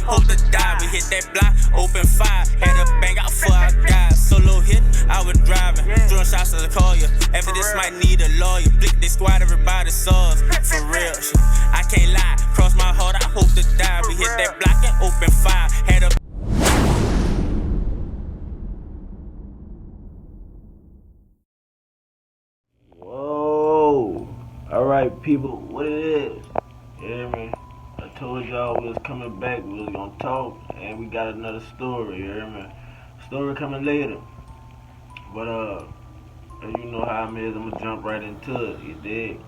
hope to die. We hit that block, open fire. Had a bang out for our guys. Solo hit, I was driving. Throwing shots to the call ya. After this might need a lawyer. Blick they squad, everybody saw us. For real shit. I can't lie. Cross my heart, I hope to die. We hit that block and open fire. Had a Whoa. Alright, people, what it is? You hear me? I told y'all we was coming back, we was gonna talk, and we got another story, you hear me? Story coming later. But you know how I'm is, I'm gonna jump right into it, you dig?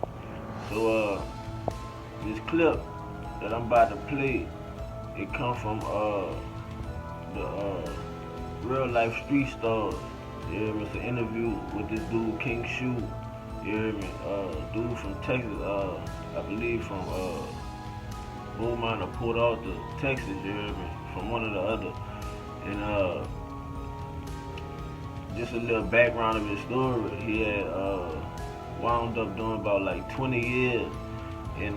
So this clip that I'm about to play, it come from the real life street stars. You hear me? It's an interview with this dude Shoo. You hear me? Dude from Texas, I believe from Beaumont or Port Arthur, Texas, you hear me? From one or the other. And just a little background of his story. He had wound up doing about like 20 years in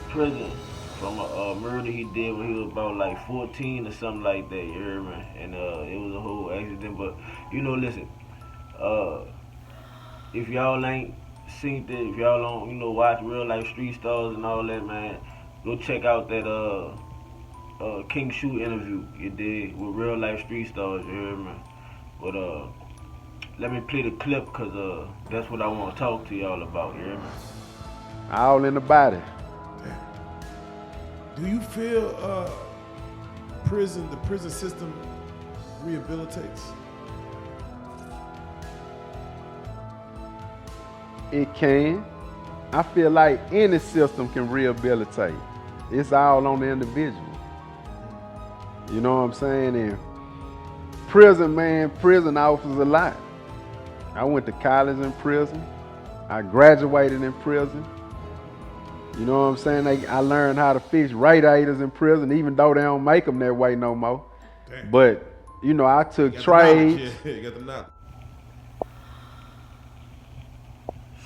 prison from a murder he did when he was about like 14 or something like that, you hear me? And it was a whole accident, but you know, listen, if y'all ain't seen it, if y'all don't, you know, watch real life street stars and all that, man, go check out that Shoo interview you did with real life street stars, you hear me? But let me play the clip, cause that's what I want to talk to y'all about, you hear me? All in the body. Do you feel the prison system rehabilitates? It can. I feel like any system can rehabilitate. It's all on the individual. You know what I'm saying? And prison offers a lot. I went to college in prison. I graduated in prison. You know what I'm saying? I learned how to fix radiators in prison, even though they don't make them that way no more. Damn. But, you know, I took trades. Yeah, you got the knowledge.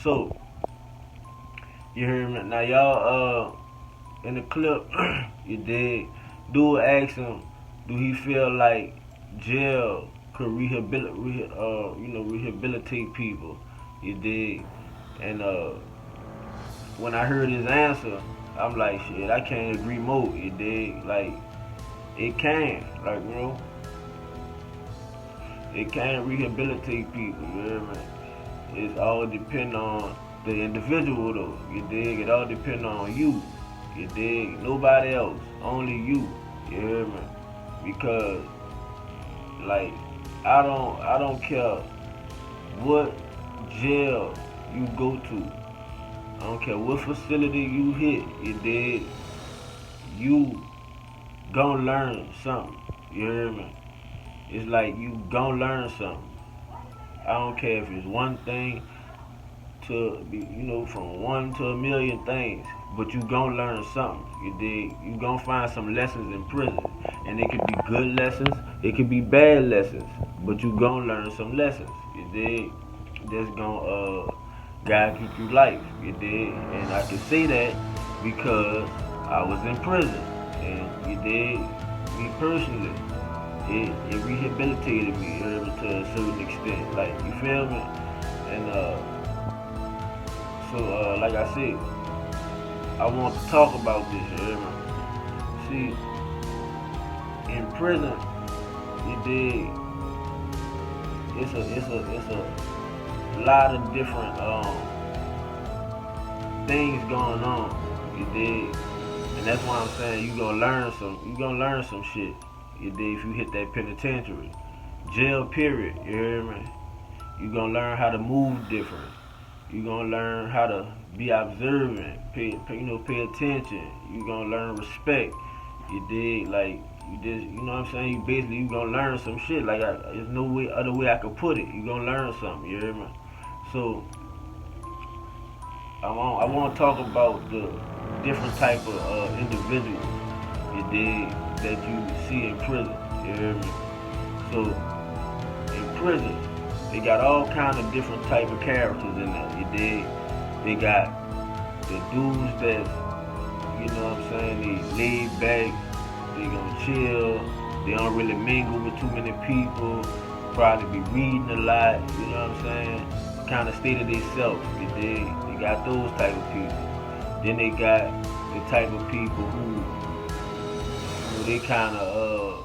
So, you hear me? Now y'all, in the clip, you did, dude asked him, do he feel like jail could rehabilitate people? You did, and when I heard his answer, I'm like, shit, I can't agree more. You dig? Like, it can, like, you know, it can rehabilitate people. You hear me? It's all depend on the individual, though. You dig? It all depend on you. You dig? Nobody else, only you. You hear me? Because, like, I don't care what jail you go to. I don't care what facility you hit, you dig? You gon' learn something. You hear me? It's like you gon' learn something. I don't care if it's one thing to be, you know, from 1 to a million things, but you gon' learn something. You dig? You gon' find some lessons in prison, and it could be good lessons, it could be bad lessons, but you gon' learn some lessons. You dig? That's gon' guide you through life, you dig? And I can say that because I was in prison, and you dig? Me personally, it rehabilitated me to a certain extent, like, you feel me? And so like I said, I want to talk about this, you hear me? See, in prison, you dig? It's a lot of different things going on, you dig? And that's why I'm saying you gonna learn some shit, you dig, if you hit that penitentiary. Jail period, you hear me? You gonna learn how to move different. You gonna learn how to be observant, pay attention. You gonna learn respect, you dig? Like, you just, you know what I'm saying? You gonna learn some shit. Like, there's no other way I could put it. You gonna learn something, you hear me? So, I want to talk about the different type of individuals, you dig, that you see in prison, you hear me? So, in prison, they got all kind of different type of characters in there, you dig? They got the dudes that, you know what I'm saying, they laid back, They gonna chill. They don't really mingle with too many people. Probably be reading a lot. You know what I'm saying? Kind of stay to themselves. They got those type of people. Then they got the type of people who they kind of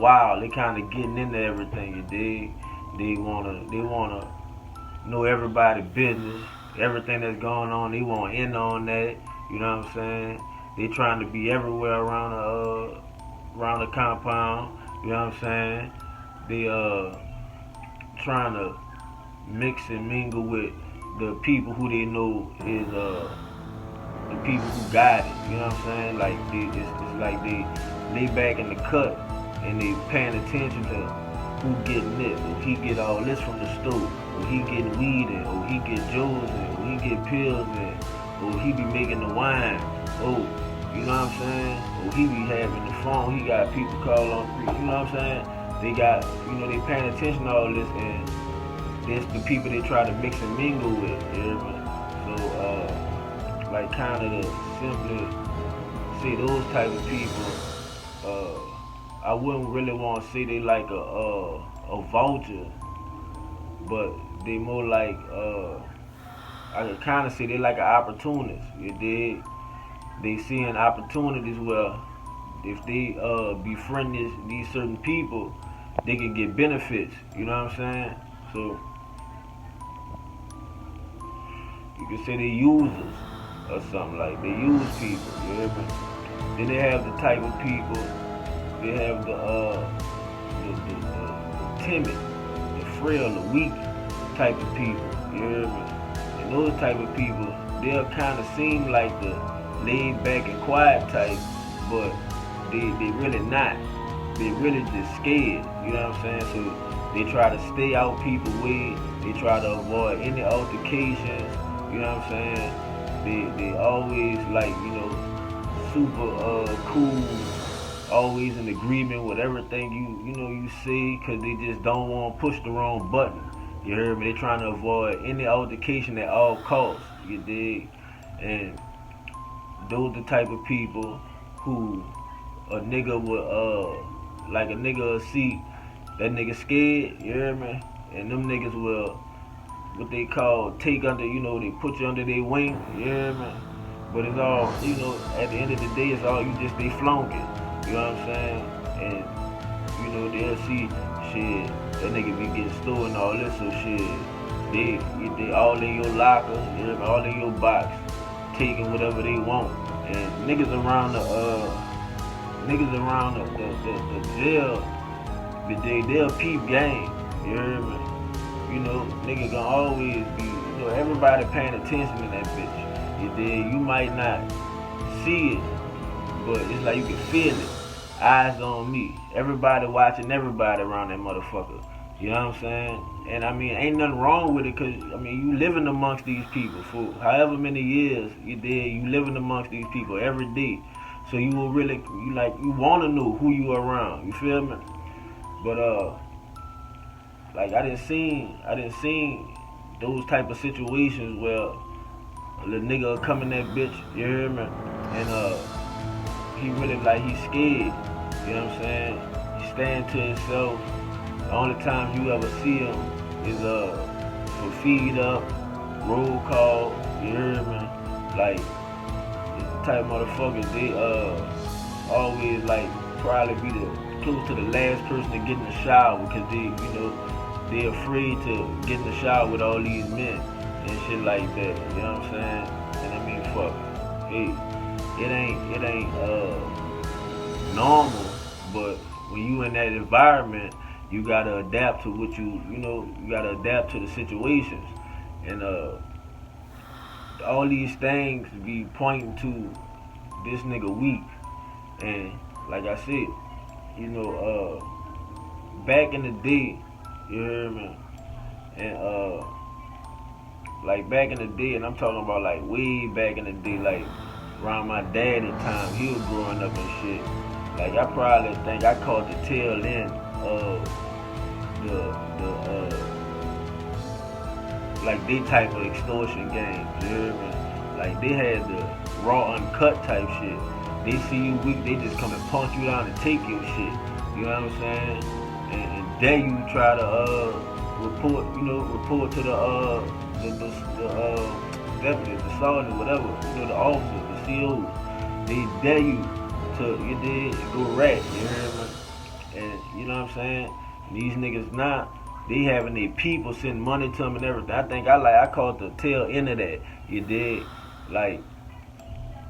wild. They kind of getting into everything. They wanna know everybody's business, everything that's going on. They want in on that. You know what I'm saying? They trying to be everywhere around the compound. You know what I'm saying? They trying to mix and mingle with the people who they know is the people who got it. You know what I'm saying? Like it's like they lay back in the cut and they paying attention to who getting this, or he get all this from the store, or he getting weed in, or he get Joes in, or he get pills in, or he be making the wine. Oh, you know what I'm saying? Or he be having the phone. He got people call on. You know what I'm saying? They got, they paying attention to all this, and that's the people they try to mix and mingle with. You know what I mean? So, like, kind of to simply say those type of people, I wouldn't really want to say they like a vulture, but they more like I could kind of say they like an opportunist. You dig? They seeing opportunities where if they befriend these certain people, they can get benefits. You know what I'm saying? So you can say they users or something, like they use people. You hear me? Then they have the type of people. They have the timid, the frail, the weak type of people. You hear me? And those type of people, they'll kind of seem like the laid back and quiet type, but they really not. They really just scared. You know what I'm saying? So they try to stay out people's way. They try to avoid any altercations. You know what I'm saying? They always like, super cool, always in agreement with everything you say, because they just don't want to push the wrong button. You heard me? They trying to avoid any altercation at all costs. You dig? And those the type of people who a nigga would like a nigga will see that nigga scared. You hear me? And them niggas will, what they call, take under, they put you under their wing. You hear me? But it's all, at the end of the day, it's all they flunking. You know what I'm saying? And, they'll see, shit, that nigga be getting stolen and all this, so shit, they all in your locker, you know, all in your box, taking whatever they want. And niggas around the jail, they'll peep game. You hear me? Nigga gonna always be, everybody paying attention to that bitch. You dig? You might not see it, but it's like you can feel it. Eyes on me. Everybody watching everybody around that motherfucker. You know what I'm saying? And I mean, ain't nothing wrong with it, because, I mean, you living amongst these people for however many years you did. You living amongst these people every day. So you will really, you want to know who you around. You feel me? But, like, I didn't see those type of situations where the nigga come in that bitch, you hear me? And, he really, like, he's scared. You know what I'm saying? He stand to himself. The only time you ever see him is for feed up, roll call, you hear me? Like, the type of motherfuckers, they always like probably be close to the last person to get in the shower, because they afraid to get in the shower with all these men and shit like that. You know what I'm saying? And I mean, fuck, hey, it ain't normal, but when you in that environment, you gotta adapt to what you gotta adapt to the situations. And all these things be pointing to this nigga weak. And like I said, back in the day, you hear me? And like back in the day, and I'm talking about like way back in the day, like around my daddy time, he was growing up and shit. Like, I probably think I caught the tail end of like they type of extortion games, you hear me? Like, they had the raw uncut type shit. They see you weak, they just come and punch you down and take your shit. You know what I'm saying? And dare you try to report to the deputy, the sergeant, whatever, the officers, the COs. They dare you to go rat. You hear me? And you know what I'm saying? These niggas now, they having their people send money to them and everything. I call it the tail end of that. You dig? Like,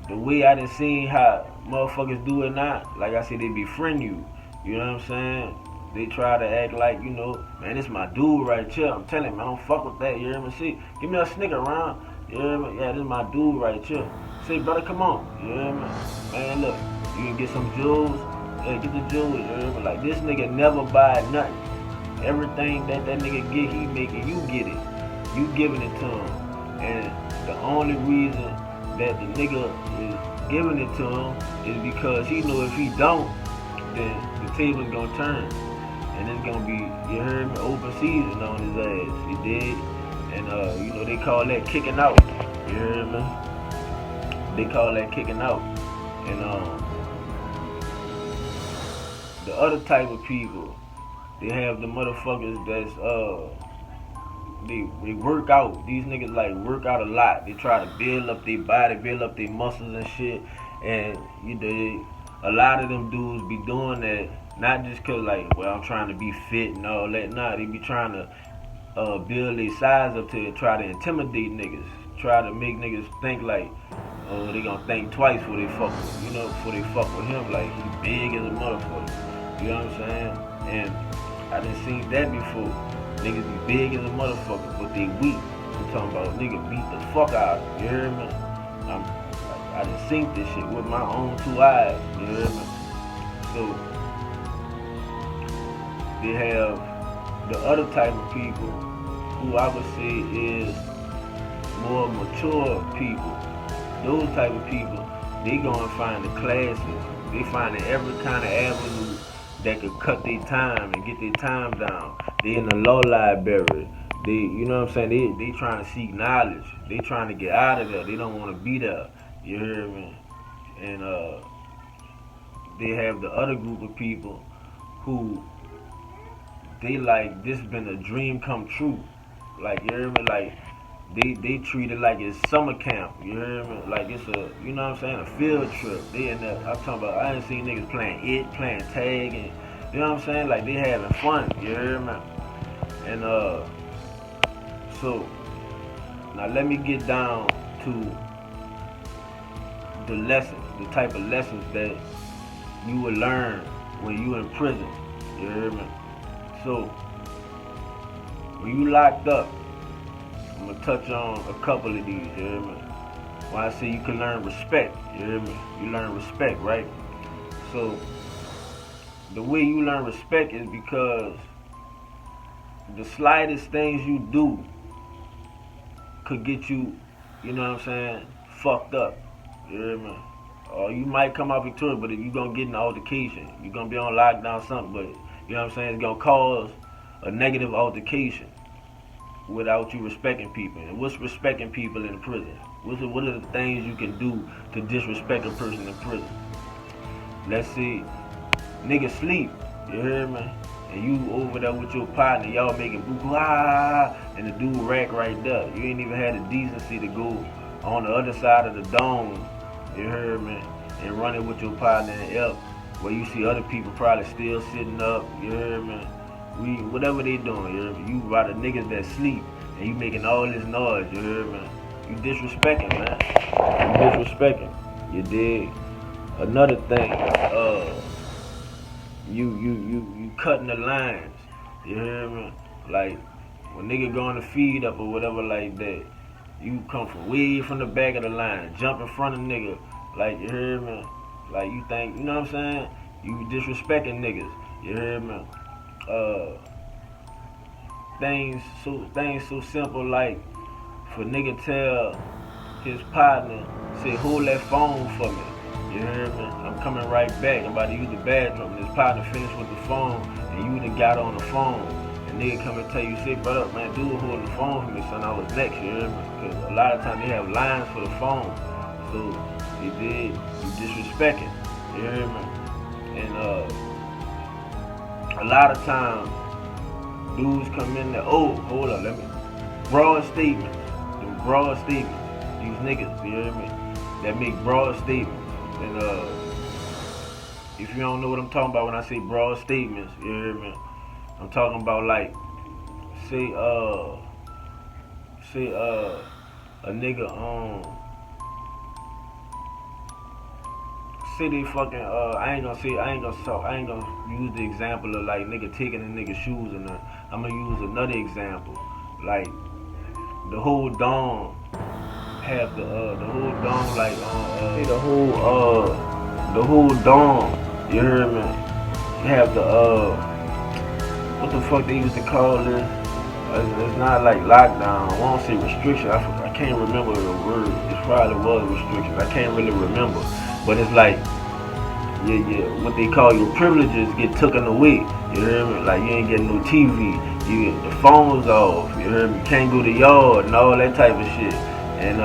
the way I done seen how motherfuckers do it now, like I said, they befriend you. You know what I'm saying? They try to act like, man, this my dude right here. I'm telling you, man, don't fuck with that. You hear me? See, give me a snicker around. You hear me? Yeah, this my dude right here. Say, brother, come on. You hear me? Man, look, you can get some jewels. Yeah, get the jewels. You hear me? Like, this nigga never buy nothing. Everything that nigga get, he making you get it. You giving it to him. And the only reason that the nigga is giving it to him is because he know if he don't, then the table's gonna turn. And it's gonna be, you heard me, open season on his ass. You did? And they call that kicking out. You heard me? They call that kicking out. And the other type of people, they have the motherfuckers that's they work out. These niggas like work out a lot. They try to build up their body, build up their muscles and shit. And a lot of them dudes be doing that not just cause like, well, I'm trying to be fit and all that. Nah, they be trying to build their size up to try to intimidate niggas. Try to make niggas think like, oh, they gonna think twice before they fuck with, before they fuck with him. Like, he big as a motherfucker. You know what I'm saying? And I done seen that before. Niggas be big as a motherfucker, but they weak. I'm talking about nigga beat the fuck out of them. You hear me? I done seen this shit with my own two eyes. You hear me? So they have the other type of people who I would say is more mature people. Those type of people, they go and find the classes. They find every kind of avenue that could cut their time and get their time down. They in the law library. They, you know what I'm saying? They trying to seek knowledge. They trying to get out of there. They don't want to be there. You hear me? And they have the other group of people who they like, this been a dream come true. Like, you hear me? Like, they treat it like it's summer camp. You hear me? Like it's a, you know what I'm saying, a field trip. They in there, I'm talking about, I ain't seen niggas playing tag, and you know what I'm saying? Like, they having fun. You hear me? And so now let me get down to the lessons, the type of lessons that you will learn when you in prison. You hear me? So when you locked up, I'm gonna touch on a couple of these. You hear me? When I say you can learn respect, you hear me? You learn respect, right? So the way you learn respect is because the slightest things you do could get you, you know what I'm saying, fucked up. You hear me? Or you might come out victorious, but if you gonna get in an altercation, you're gonna be on lockdown something, but you know what I'm saying, it's gonna cause a negative altercation without you respecting people. And what's respecting people in prison? What are the things you can do to disrespect a person in prison? Let's see, nigga sleep, you hear me? And you over there with your partner, y'all making boo-boo, and the dude rack right there. You ain't even had the decency to go on the other side of the dome, you heard me, and run it with your partner in L, where you see other people probably still sitting up, you heard me. Whatever they doing, you heard me. You by the niggas that sleep, and you making all this noise, you heard me. You disrespecting, man. You disrespecting. You dig? Another thing, you cutting the lines, you hear me? Like, when nigga going to feed up or whatever like that, you come from way from the back of the line, jump in front of nigga, like, you hear me? Like, you think, you know what I'm saying? You disrespecting niggas, you hear me? Things so simple like, for nigga tell his partner, say, hold that phone for me. You hear me? I'm coming right back. I'm about to use the bathroom. And his partner finished with the phone, and you done got on the phone. And nigga come and tell you, say, brother, man, dude hold the phone for me, son. I was next, you hear me? Because a lot of times they have lines for the phone. So you disrespect disrespecting. You hear me? And a lot of times dudes come in there, oh, hold up, let me broad statements. Them broad statements. These niggas, you hear me? That make broad statements. And if you don't know what I'm talking about when I say broad statements, you hear me? I'm talking about like say a nigga say they fucking I ain't gonna use the example of like nigga taking a nigga shoes and I'm gonna use another example. Like the whole dome have the whole dome like the whole dome, you hear me? You have the what the fuck they used to call this? It's not like lockdown. I won't say restriction. I can't remember the word. It probably was restrictions. I can't really remember. But it's like, yeah, what they call your privileges get taken away. You hear me? Like you ain't getting no TV. The phone's off. You hear me? Can't go to yard and all that type of shit. And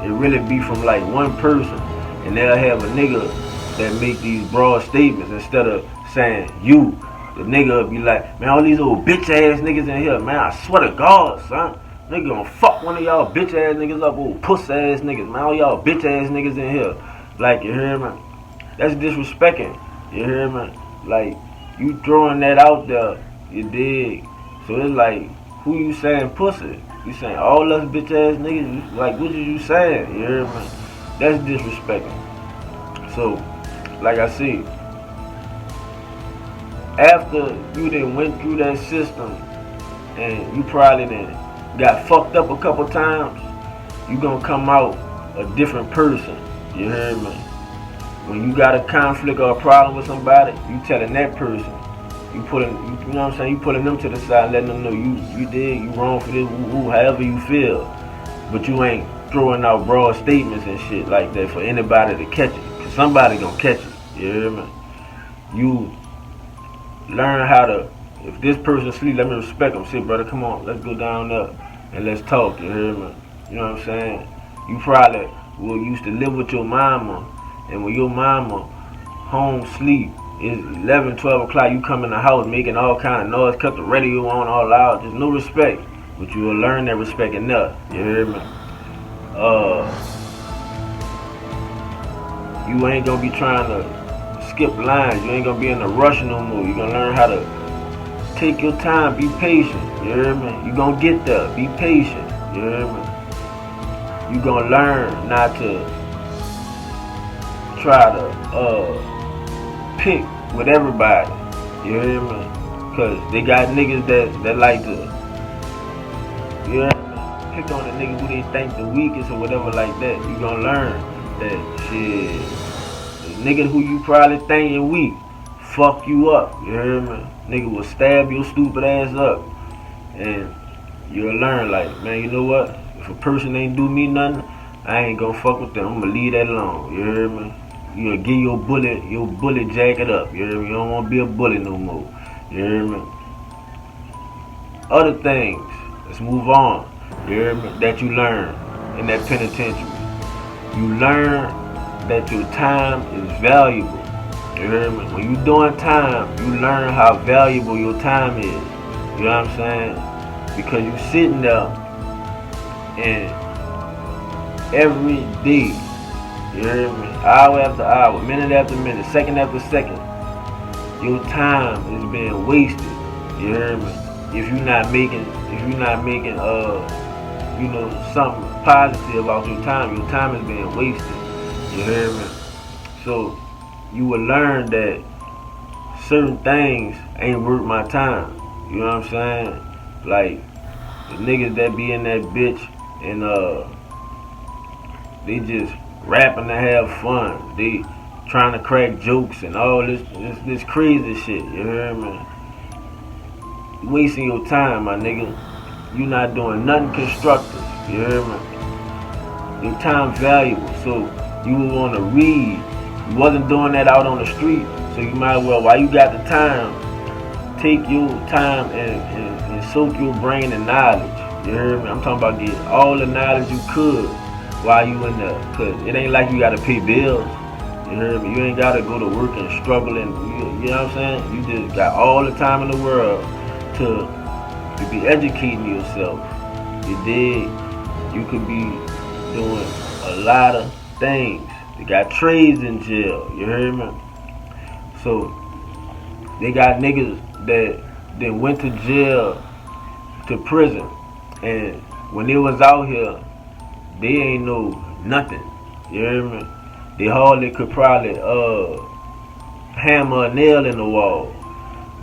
it really be from like one person. And they'll have a nigga that make these broad statements instead of saying you. The nigga will be like, man, all these old bitch ass niggas in here, man, I swear to God, son. Nigga gonna fuck one of y'all bitch ass niggas up, old puss ass niggas, man, all y'all bitch ass niggas in here. Like, you hear me? That's disrespecting. You hear me? Like, you throwing that out there, you dig? So it's like, who you saying pussy? You saying all us bitch ass niggas? Like, what are you saying? You hear me? That's disrespecting. So, like I said, after you done went through that system and you probably done got fucked up a couple times, you gonna come out a different person. You hear me? When you got a conflict or a problem with somebody, you telling that person. You putting, you know what I'm saying? You pulling them to the side, letting them know you did, you wrong for this, however you feel. But you ain't throwing out broad statements and shit like that for anybody to catch it. Cause somebody gonna catch it. You hear me? You learn how to, if this person sleep, let me respect them. Say, brother, come on, let's go down there and let's talk. You hear me? You know what I'm saying? You probably used to live with your mama, and when your mama home sleep, it's 11, 12 o'clock, you come in the house making all kind of noise, cut the radio on all loud, there's no respect. But you will learn that respect enough. You hear me? You ain't gonna be trying to skip lines. You ain't gonna be in a rush no more. You gonna learn how to take your time, be patient. You hear me? You gonna get there. Be patient. You hear me? You gonna learn not to try to pick with everybody. You hear me? Cause they got niggas that like to, you hear me? Pick on the nigga who they think the weakest or whatever like that. You gonna learn that shit. Nigga who you probably think is weak, fuck you up, you hear me? Nigga will stab your stupid ass up. And you'll learn like, man, you know what? If a person ain't do me nothing, I ain't gonna fuck with them. I'm gonna leave that alone, you hear me? You'll get your bullet jacket up, you hear me? You don't wanna be a bully no more, you hear me? Other things, let's move on, you hear me? That you learn in that penitentiary. You learn that your time is valuable. You hear me? When you doing time, you learn how valuable your time is. You know what I'm saying? Because you sitting there and every day, you hear me? Hour after hour, minute after minute, second after second, your time is being wasted. You hear me? If you're not making you know, something positive about your time is being wasted. You hear me? So you will learn that certain things ain't worth my time. You know what I'm saying? Like the niggas that be in that bitch and they just rapping to have fun. They trying to crack jokes and all this crazy shit. You hear me? You wasting your time, my nigga. You not doing nothing constructive. You hear me? Your time valuable, so you will want to read. You wasn't doing that out on the street, so you might as well, while you got the time, take your time and soak your brain in knowledge. You hear me? I'm talking about get all the knowledge you could while you in there, cause it ain't like you gotta pay bills. You heard me? You ain't gotta go to work and struggle and you know what I'm saying? You just got all the time in the world to be educating yourself. You dig? You could be doing a lot of things. They got trades in jail. You heard me? So they got niggas that went to jail to prison, and when they was out here, they ain't know nothing. You hear me? They hardly could probably hammer a nail in the wall.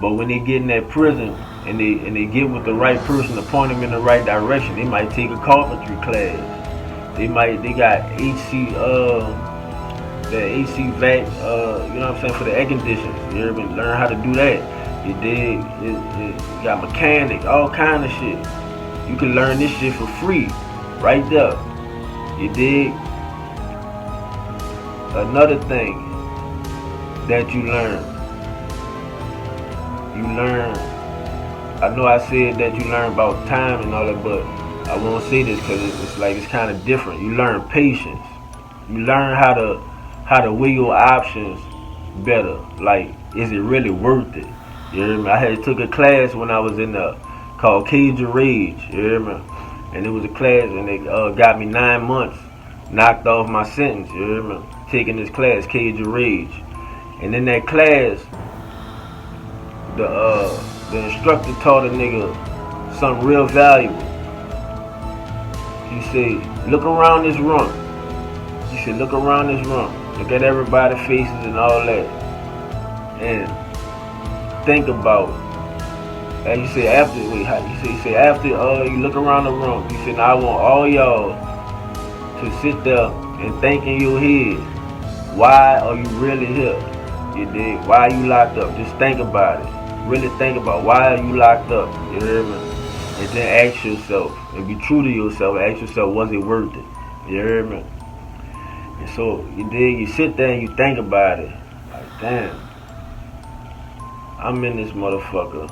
But when they get in that prison and they get with the right person to point them in the right direction, they might take a carpentry class. They got HC the AC vac, you know what I'm saying, for the air conditioners. You hear me? Learn how to do that. You dig? You got mechanics, all kind of shit. You can learn this shit for free, right there. You dig? Another thing that you learn, I know I said that you learn about time and all that, but I won't say this because it's like it's kind of different. You learn patience. You learn how to weigh your options better. Like, is it really worth it? You hear me? I had took a class when I was in the called Cage of Rage. You hear me? And it was a class, and they got me 9 months, knocked off my sentence. You hear me? Taking this class, Cage of Rage, and in that class, the instructor taught a nigga something real valuable. He said, look around this room. He said, look around this room. Look at everybody's faces and all that. And think about, and he said after, he said after you look around the room, he said, now I want all y'all to sit there and think in your head, why are you really here? You dig? Why are you locked up? Just think about it. Really think about why are you locked up? You hear me? And then ask yourself, and be true to yourself, ask yourself, was it worth it? You hear me? And so you dig, you sit there and you think about it. Like, damn, I'm in this motherfucker.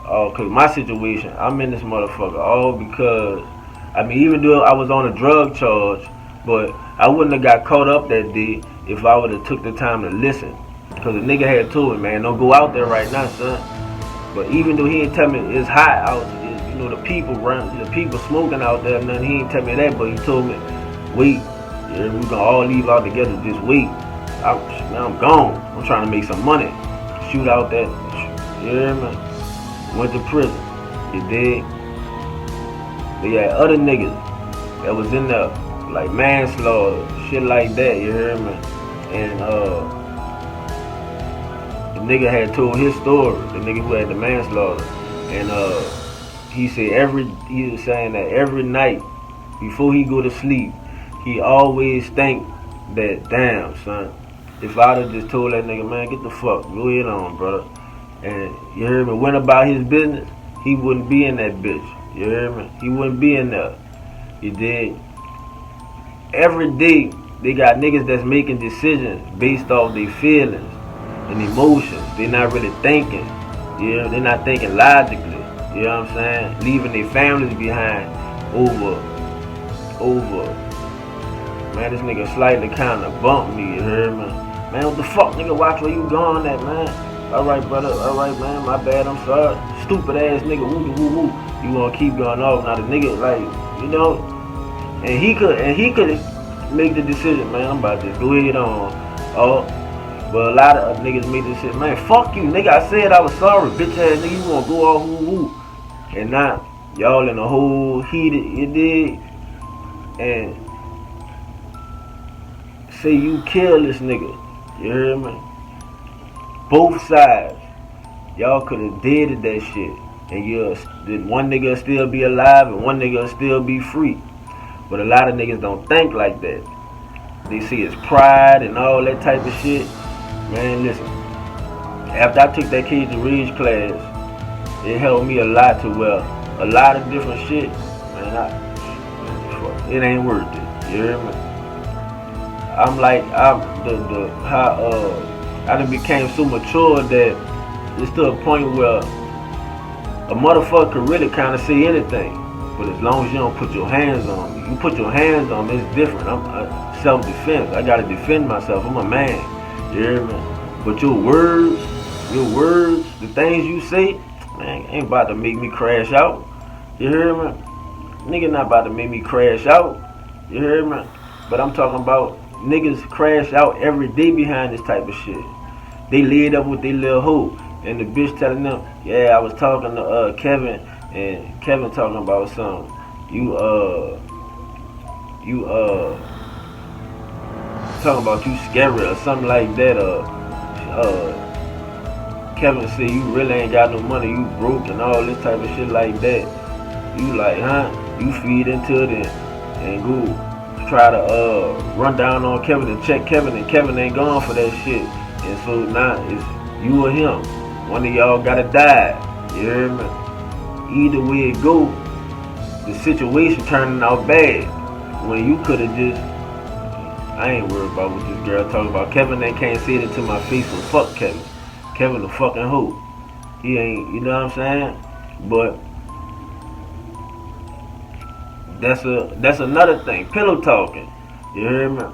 Oh, cause my situation, I'm in this motherfucker all because, I mean, even though I was on a drug charge, but I wouldn't have got caught up that day if I would have took the time to listen. Cause the nigga had told me, man, don't go out there right now, son. But even though he didn't tell me it's hot out, you know, the people smoking out there, and he didn't tell me that, but he told me, wait, yeah, we gonna all leave out together, just wait. I'm gone. I'm trying to make some money. Shoot out that, yeah, man. Went to prison. You dig? They had other niggas that was in there, like manslaughter, shit like that, you hear me? And the nigga had told his story, the nigga who had the manslaughter. And he was saying that every night before he go to sleep, he always think that, damn, son, if I'd have just told that nigga, man, get the fuck, go ahead on, brother. And you hear me, went about his business, he wouldn't be in that bitch. You hear me? He wouldn't be in there. You dig? Every day, they got niggas that's making decisions based off their feelings and emotions. They're not really thinking. Yeah, they're not thinking logically. You know what I'm saying? Leaving their families behind over. Man, this nigga slightly kind of bumped me, you heard me? Man, what the fuck, nigga? Watch where you going at, man. Alright, brother. Alright, man. My bad. I'm sorry. Stupid ass nigga. Woo, woo, woo. You wanna keep going off. Now the nigga, like, you know, and he could make the decision, man, I'm about to go ahead on. Oh, but a lot of niggas made this shit, man, fuck you, nigga. I said I was sorry, bitch ass nigga. You wanna go off, woo, woo. And now, y'all in a whole heated, you dig? And say you kill this nigga, you hear me? Both sides, y'all could have deaded that shit, and one nigga still be alive and one nigga still be free. But a lot of niggas don't think like that. They see it's pride and all that type of shit. Man, listen, after I took that Cage of Rage class, it helped me a lot to where a lot of different shit, man, it ain't worth it. You hear me? I done became so mature that it's to a point where a motherfucker could really kind of say anything, but as long as you don't put your hands on me, you put your hands on me, it's different. self-defense. I gotta defend myself. I'm a man. You hear me? But your words, the things you say, man, ain't about to make me crash out. You hear me? Nigga not about to make me crash out. You hear me? But I'm talking about niggas crash out every day behind this type of shit. They laid up with their little hoe. And the bitch telling them, yeah, I was talking to Kevin, and Kevin talking about something. You talking about you scary or something like that. Kevin said you really ain't got no money, you broke and all this type of shit like that. You like, huh? You feed into it and go try to run down on Kevin and check Kevin, and Kevin ain't gone for that shit. And so now it's you or him. One of y'all gotta die. You hear me? Either way it go, the situation turning out bad. When you could have just, I ain't worried about what this girl talking about. Kevin, they can't say it to my face, but fuck Kevin. Kevin a fucking hoe. He ain't, you know what I'm saying? But that's another thing. Pillow talking. You hear me?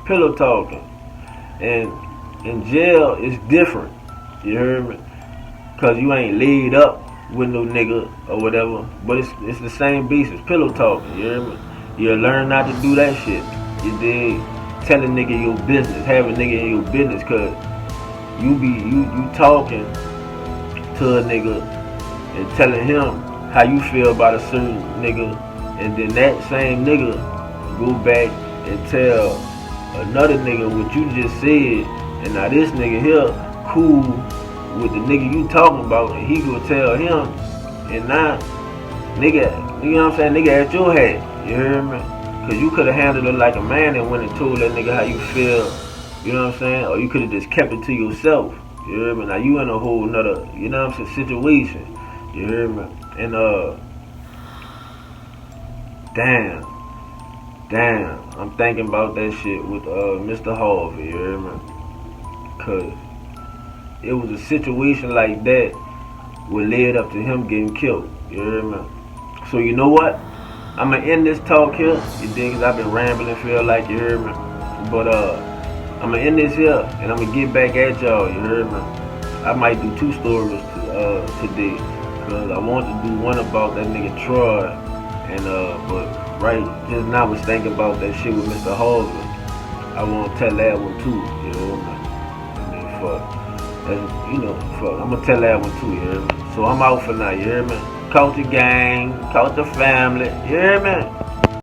Pillow talking. And in jail it's different. You hear me? Cause you ain't laid up with no nigga or whatever. But it's the same basis. Pillow talking. You hear me? You learn not to do that shit. You dig? Tell a nigga your business. Have a nigga in your business. Cause you talking to a nigga and telling him how you feel about a certain nigga, and then that same nigga go back and tell another nigga what you just said, and now this nigga here cool with the nigga you talking about, and he go tell him, and now nigga, you know what I'm saying, nigga at your head. You hear me? Cause you could have handled it like a man and went and told that nigga how you feel. You know what I'm saying? Or you could have just kept it to yourself. You hear me? Now you in a whole nother, you know what I'm saying, situation. You hear me? And damn, I'm thinking about that shit with Mr. Harvey. You hear me? Cause it was a situation like that what led up to him getting killed. You hear me? So you know what? I'ma end this talk here. You dig? Cause I've been rambling, feel like, you hear me? But I'ma end this here, and I'ma get back at y'all. You heard me? I might do 2 stories today, cause I want to do one about that nigga Troy, and but right just now I was thinking about that shit with Mr. Harvey. I want to tell that one too. You hear me? And then fuck, fuck. I'm gonna tell that one too. You hear me? So I'm out for now. You hear me? Culture gang, culture family. You hear me?